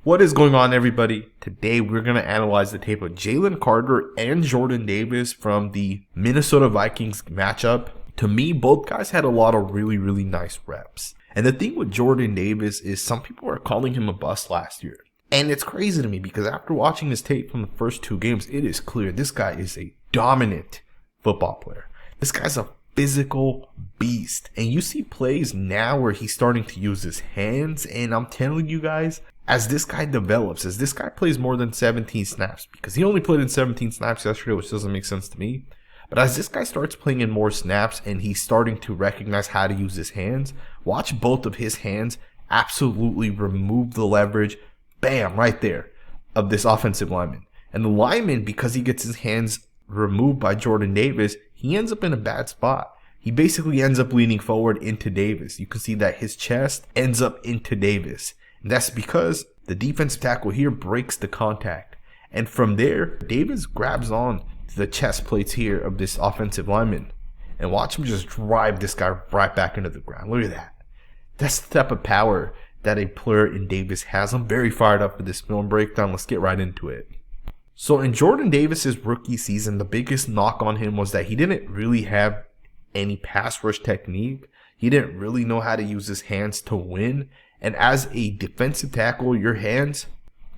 What is going on, everybody? Today we're going to analyze the tape of Jalen Carter and Jordan Davis from the Minnesota Vikings matchup. To me, both guys had a lot of really nice reps. And the thing with Jordan Davis is some people are calling him a bust last year. And it's crazy to me because after watching this tape from the first two games, it is clear this guy is a dominant football player. This guy's a physical beast. And you see plays now where he's starting to use his hands. And I'm telling you guys, as this guy develops, as this guy plays more than 17 snaps, because he only played in 17 snaps yesterday, which doesn't make sense to me. But as this guy starts playing in more snaps and he's starting to recognize how to use his hands, watch both of his hands absolutely remove the leverage, bam, right there, of this offensive lineman. And the lineman, because he gets his hands removed by Jordan Davis, he ends up in a bad spot. He basically ends up leaning forward into Davis. You can see that his chest ends up into Davis. And that's because the defensive tackle here breaks the contact. And from there, Davis grabs on to the chest plates here of this offensive lineman. And watch him just drive this guy right back into the ground. Look at that. That's the type of power that a player in Davis has. I'm very fired up for this film breakdown. Let's get right into it. So in Jordan Davis's rookie season, the biggest knock on him was that he didn't really have any pass rush technique. He didn't really know how to use his hands to win. And as a defensive tackle, your hands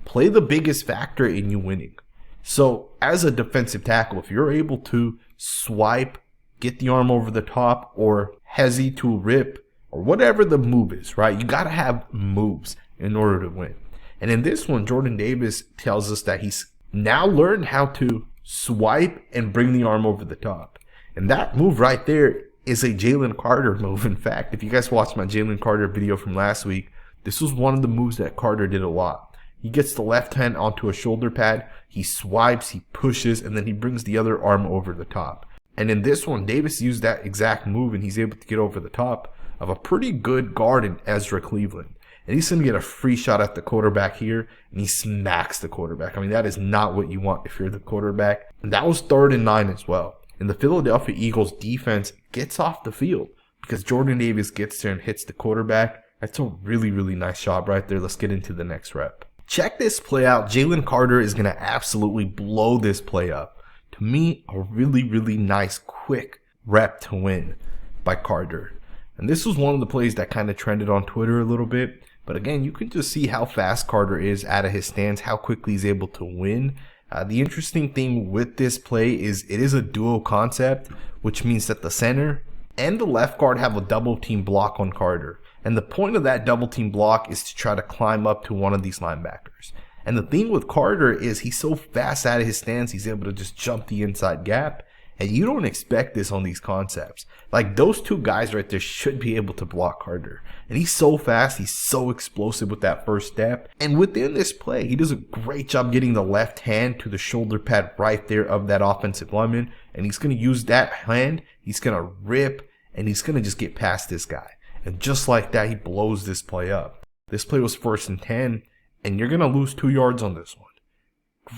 play the biggest factor in you winning. So as a defensive tackle, if you're able to swipe, get the arm over the top, or hezi to rip, or whatever the move is, right? You got to have moves in order to win. And in this one, Jordan Davis tells us that he's now learned how to swipe and bring the arm over the top. And that move right there is a Jalen Carter move. In fact, if you guys watched my Jalen Carter video from last week, this was one of the moves that Carter did a lot. He gets the left hand onto a shoulder pad, he swipes, he pushes, and then he brings the other arm over the top. And in this one, Davis used that exact move, and he's able to get over the top of a pretty good guard in Ezra Cleveland. And he's going to get a free shot at the quarterback here, and he smacks the quarterback. I mean, that is not what you want if you're the quarterback. And that was 3rd and 9 as well. And the Philadelphia Eagles defense gets off the field because Jordan Davis gets there and hits the quarterback. That's a really nice job right there. Let's get into the next rep. Check this play out. Jalen Carter is going to absolutely blow this play up. To me, a really nice, quick rep to win by Carter. And this was one of the plays that kind of trended on Twitter a little bit. But again, you can just see how fast Carter is out of his stance, how quickly he's able to win. The interesting thing with this play is it is a duo concept, which means that the center and the left guard have a double team block on Carter. And the point of that double team block is to try to climb up to one of these linebackers. And the thing with Carter is he's so fast out of his stance, he's able to just jump the inside gap. And you don't expect this on these concepts. Like those two guys right there should be able to block Carter. And he's so fast, he's so explosive with that first step. And within this play, he does a great job getting the left hand to the shoulder pad right there of that offensive lineman. And he's going to use that hand, he's going to rip, and he's going to just get past this guy. And just like that, he blows this play up. This play was 1st and 10, and you're going to lose 2 yards on this one.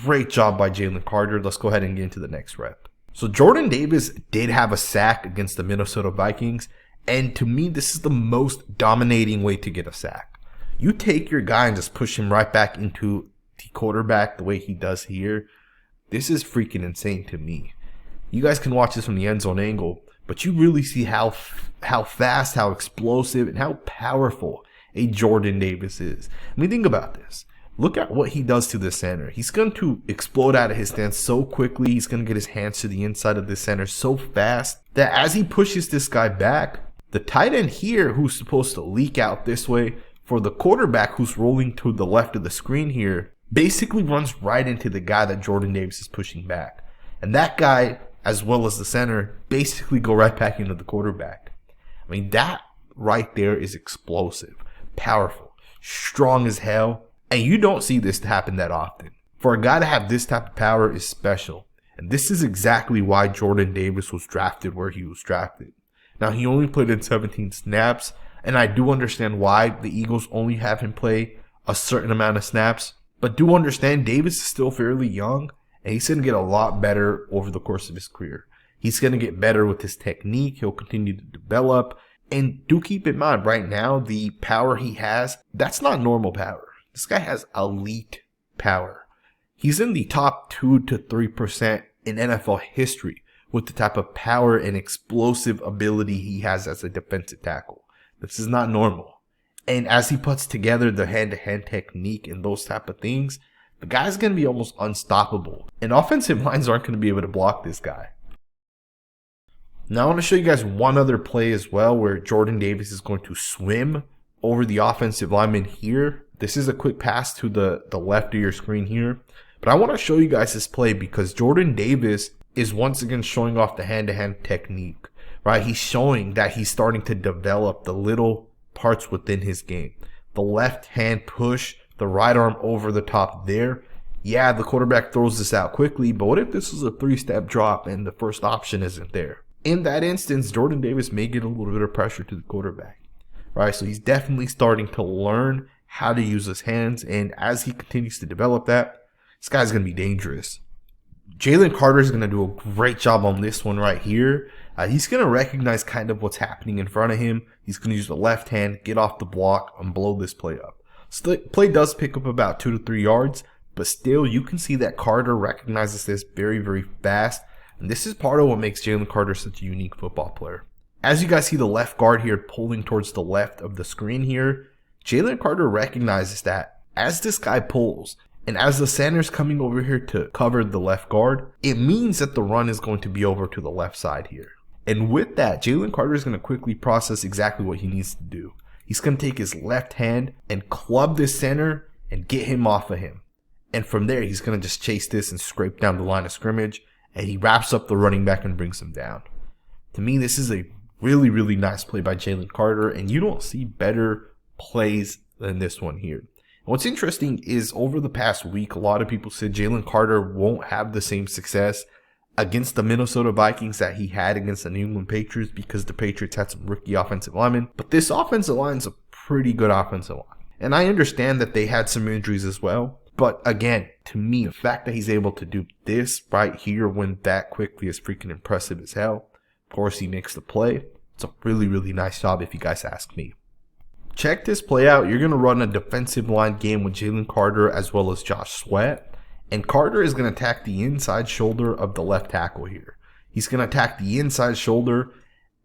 Great job by Jalen Carter. Let's go ahead and get into the next rep. So Jordan Davis did have a sack against the Minnesota Vikings, and to me, this is the most dominating way to get a sack. You take your guy and just push him right back into the quarterback the way he does here. This is freaking insane to me. You guys can watch this from the end zone angle, but you really see how fast, how explosive, and how powerful a Jordan Davis is. I mean, think about this. Look at what he does to the center. He's going to explode out of his stance so quickly. He's going to get his hands to the inside of the center so fast that as he pushes this guy back, the tight end here, who's supposed to leak out this way, for the quarterback who's rolling to the left of the screen here, basically runs right into the guy that Jordan Davis is pushing back. And that guy, as well as the center, basically go right back into the quarterback. I mean, that right there is explosive, powerful, strong as hell. And you don't see this happen that often. For a guy to have this type of power is special. And this is exactly why Jordan Davis was drafted where he was drafted. Now, he only played in 17 snaps. And I do understand why the Eagles only have him play a certain amount of snaps. But do understand Davis is still fairly young. And he's going to get a lot better over the course of his career. He's going to get better with his technique. He'll continue to develop. And do keep in mind, right now, the power he has, that's not normal power. This guy has elite power. He's in the top 2 to 3% in NFL history with the type of power and explosive ability he has as a defensive tackle. This is not normal. And as he puts together the hand-to-hand technique and those type of things, the guy's going to be almost unstoppable. And offensive lines aren't going to be able to block this guy. Now I want to show you guys one other play as well where Jordan Davis is going to swim over the offensive lineman here. This is a quick pass to the left of your screen here. But I want to show you guys this play because Jordan Davis is once again showing off the hand-to-hand technique, right? He's showing that he's starting to develop the little parts within his game. The left hand push, the right arm over the top there. Yeah, the quarterback throws this out quickly, but what if this was a 3-step drop and the first option isn't there? In that instance, Jordan Davis may get a little bit of pressure to the quarterback, right? So he's definitely starting to learn how to use his hands, and as he continues to develop that, this guy's going to be dangerous. Jalen Carter is going to do a great job on this one right here. He's going to recognize kind of what's happening in front of him. He's going to use the left hand, get off the block, and blow this play up. So the play does pick up about 2 to 3 yards, but still you can see that Carter recognizes this very, very fast. And this is part of what makes Jalen Carter such a unique football player. As you guys see the left guard here pulling towards the left of the screen here, Jalen Carter recognizes that as this guy pulls, and as the center's coming over here to cover the left guard, it means that the run is going to be over to the left side here. And with that, Jalen Carter is going to quickly process exactly what he needs to do. He's going to take his left hand and club this center and get him off of him. And from there, he's going to just chase this and scrape down the line of scrimmage. And he wraps up the running back and brings him down. To me, this is a really, really nice play by Jalen Carter. And you don't see better plays than this one here. What's interesting is over the past week, a lot of people said Jalen Carter won't have the same success against the Minnesota Vikings that he had against the New England Patriots because the Patriots had some rookie offensive linemen. But this offensive line is a pretty good offensive line. And I understand that they had some injuries as well. But again, to me, the fact that he's able to do this right here when that quickly is freaking impressive as hell. Of course, he makes the play. It's a really, really nice job if you guys ask me. Check this play out. You're going to run a defensive line game with Jalen Carter as well as Josh Sweat. And Carter is going to attack the inside shoulder of the left tackle here. He's going to attack the inside shoulder.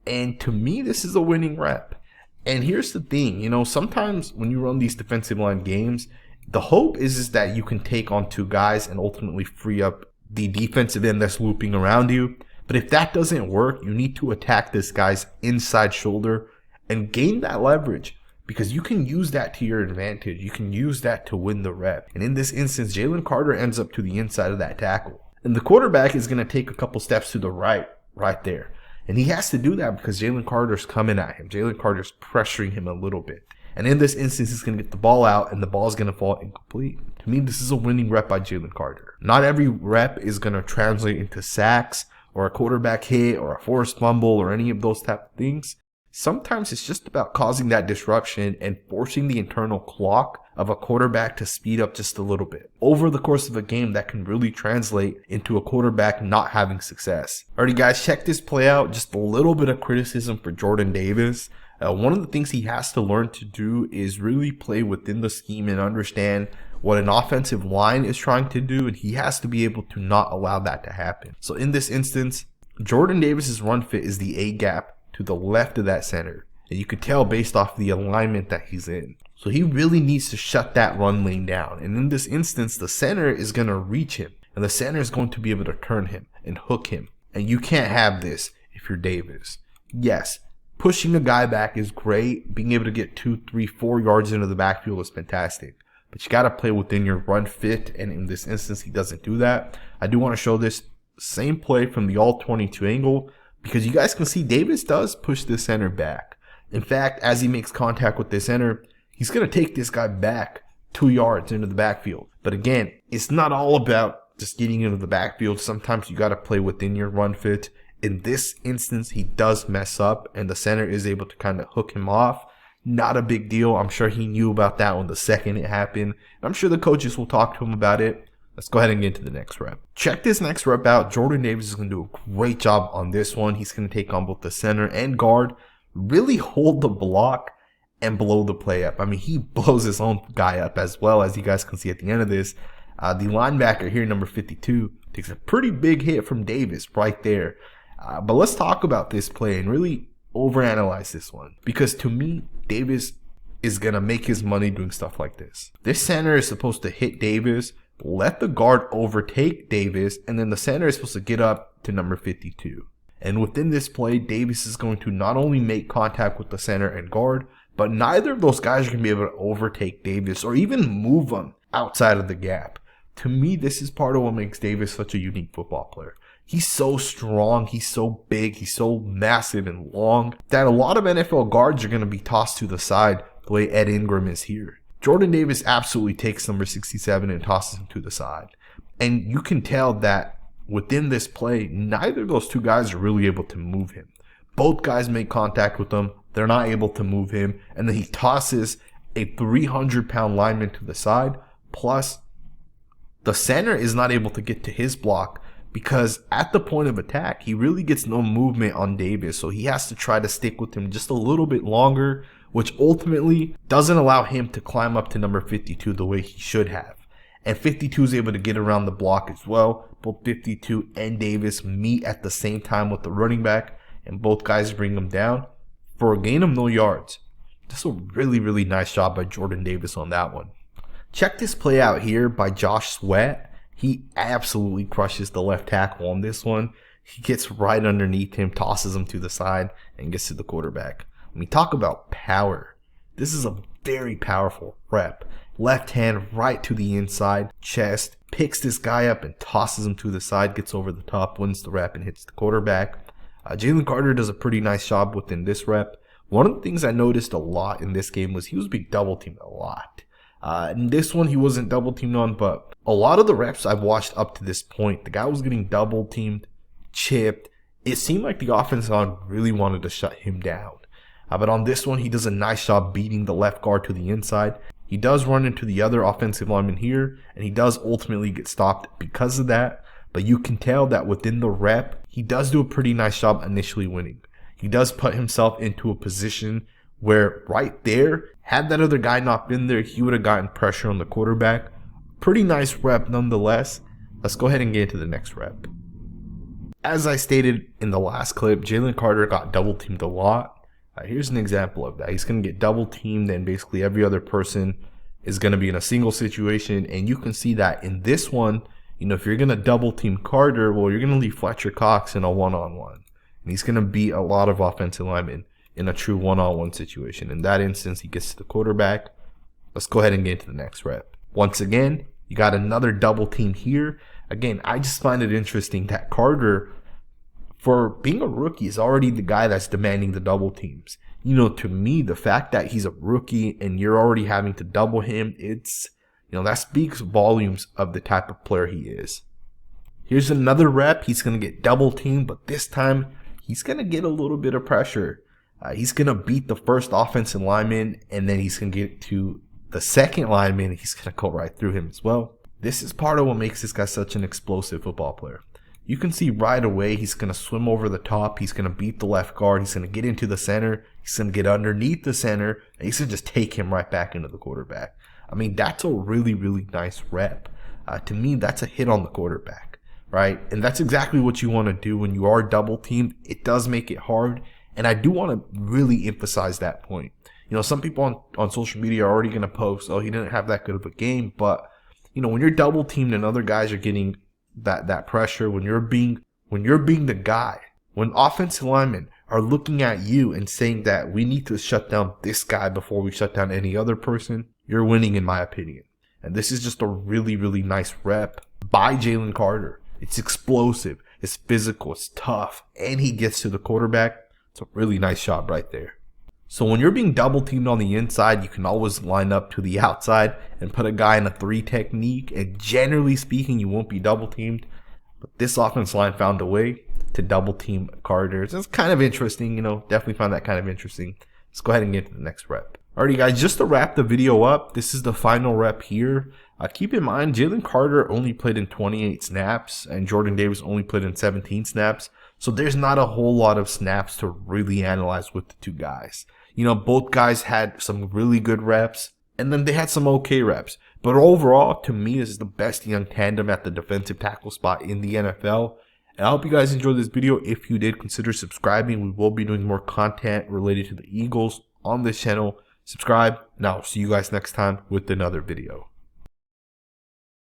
And to me, this is a winning rep. And here's the thing. You know, sometimes when you run these defensive line games, the hope is that you can take on 2 guys and ultimately free up the defensive end that's looping around you. But if that doesn't work, you need to attack this guy's inside shoulder and gain that leverage. Because you can use that to your advantage. You can use that to win the rep. And in this instance, Jalen Carter ends up to the inside of that tackle. And the quarterback is going to take a couple steps to the right there. And he has to do that because Jalen Carter's coming at him. Jalen Carter's pressuring him a little bit. And in this instance, he's going to get the ball out and the ball is going to fall incomplete. To me, this is a winning rep by Jalen Carter. Not every rep is going to translate into sacks or a quarterback hit or a forced fumble or any of those type of things. Sometimes it's just about causing that disruption and forcing the internal clock of a quarterback to speed up just a little bit. Over the course of a game, that can really translate into a quarterback not having success. Alrighty guys, check this play out. Just a little bit of criticism for Jordan Davis. One of the things he has to learn to do is really play within the scheme and understand what an offensive line is trying to do, and he has to be able to not allow that to happen. So in this instance, Jordan Davis's run fit is the A gap to the left of that center. And you could tell based off the alignment that he's in. So he really needs to shut that run lane down. And in this instance, the center is going to reach him. And the center is going to be able to turn him and hook him. And you can't have this if you're Davis. Yes, pushing a guy back is great. Being able to get 2, 3, 4 yards into the backfield is fantastic. But you got to play within your run fit. And in this instance, he doesn't do that. I do want to show this same play from the all-22 angle. Because you guys can see Davis does push this center back. In fact, as he makes contact with this center, he's going to take this guy back 2 yards into the backfield. But again, it's not all about just getting into the backfield. Sometimes you got to play within your run fit. In this instance, he does mess up and the center is able to kind of hook him off. Not a big deal. I'm sure he knew about that one the second it happened. I'm sure the coaches will talk to him about it. Let's go ahead and get into the next rep. Check this next rep out. Jordan Davis is going to do a great job on this one. He's going to take on both the center and guard, really hold the block and blow the play up. I mean, he blows his own guy up as well, as you guys can see at the end of this. The linebacker here, number 52, takes a pretty big hit from Davis right there. But let's talk about this play and really overanalyze this one, because to me, Davis is going to make his money doing stuff like this. This center is supposed to hit Davis, let the guard overtake Davis, and then the center is supposed to get up to number 52. And within this play, Davis is going to not only make contact with the center and guard, but neither of those guys are going to be able to overtake Davis or even move him outside of the gap. To me, this is part of what makes Davis such a unique football player. He's so strong, he's so big, he's so massive and long that a lot of NFL guards are going to be tossed to the side the way Ed Ingram is here. Jordan Davis absolutely takes number 67 and tosses him to the side. And you can tell that within this play, neither of those two guys are really able to move him. Both guys make contact with him, they're not able to move him, and then he tosses a 300-pound lineman to the side, plus the center is not able to get to his block because at the point of attack, he really gets no movement on Davis. So he has to try to stick with him just a little bit longer, which ultimately doesn't allow him to climb up to number 52 the way he should have. And 52 is able to get around the block as well. Both 52 and Davis meet at the same time with the running back, and both guys bring him down for a gain of no yards. Just a really, really nice job by Jordan Davis on that one. Check this play out here by Josh Sweat. He absolutely crushes the left tackle on this one. He gets right underneath him, tosses him to the side, and gets to the quarterback. I mean, talk about power. This is a very powerful rep. Left hand right to the inside, chest, picks this guy up and tosses him to the side, gets over the top, wins the rep, and hits the quarterback. Jalen Carter does a pretty nice job within this rep. One of the things I noticed a lot in this game was he was being double teamed a lot. In this one, he wasn't double teamed on, but a lot of the reps I've watched up to this point, the guy was getting double teamed, chipped. It seemed like the offensive line really wanted to shut him down. But on this one, he does a nice job beating the left guard to the inside. He does run into the other offensive lineman here, and he does ultimately get stopped because of that. But you can tell that within the rep, he does do a pretty nice job initially winning. He does put himself into a position where right there, had that other guy not been there, he would have gotten pressure on the quarterback. Pretty nice rep nonetheless. Let's go ahead and get into the next rep. As I stated in the last clip, Jalen Carter got double teamed a lot. Here's an example of that. He's going to get double teamed and basically every other person is going to be in a single situation. And you can see that in this one, if you're going to double team Carter, well, you're going to leave Fletcher Cox in a one-on-one. And he's going to beat a lot of offensive linemen in a true one-on-one situation. In that instance, he gets to the quarterback. Let's go ahead and get into the next rep. Once again, you got another double team here. Again, I just find it interesting that Carter, for being a rookie, is already the guy that's demanding the double teams. To me, the fact that he's a rookie and you're already having to double him, that speaks volumes of the type of player he is. Here's another rep. He's going to get double teamed, but this time he's going to get a little bit of pressure. He's going to beat the first offensive lineman, and then he's going to get to the second lineman. He's going to go right through him as well. This is part of what makes this guy such an explosive football player. You can see right away he's going to swim over the top. He's going to beat the left guard. He's going to get into the center. He's going to get underneath the center. And he's going to just take him right back into the quarterback. I mean, that's a really, really nice rep. To me, that's a hit on the quarterback, right? And that's exactly what you want to do when you are double teamed. It does make it hard. And I do want to really emphasize that point. Some people on social media are already going to post, oh, he didn't have that good of a game. But, when you're double teamed and other guys are getting that pressure, when you're being the guy, when offensive linemen are looking at you and saying that we need to shut down this guy before we shut down any other person, you're winning in my opinion. And this is just a really, really nice rep by Jalen Carter. It's explosive, it's physical, it's tough, and he gets to the quarterback. It's a really nice shot right there. So when you're being double teamed on the inside, you can always line up to the outside and put a guy in a 3 technique. And generally speaking, you won't be double teamed. But this offense line found a way to double team Carter. So it's kind of interesting, definitely found that kind of interesting. Let's go ahead and get to the next rep. Alrighty guys, just to wrap the video up, this is the final rep here. Keep in mind, Jalen Carter only played in 28 snaps and Jordan Davis only played in 17 snaps. So there's not a whole lot of snaps to really analyze with the two guys. You know, both guys had some really good reps, and then they had some okay reps. But overall, to me, this is the best young tandem at the defensive tackle spot in the NFL. And I hope you guys enjoyed this video. If you did, consider subscribing. We will be doing more content related to the Eagles on this channel. Subscribe, and I'll see you guys next time with another video.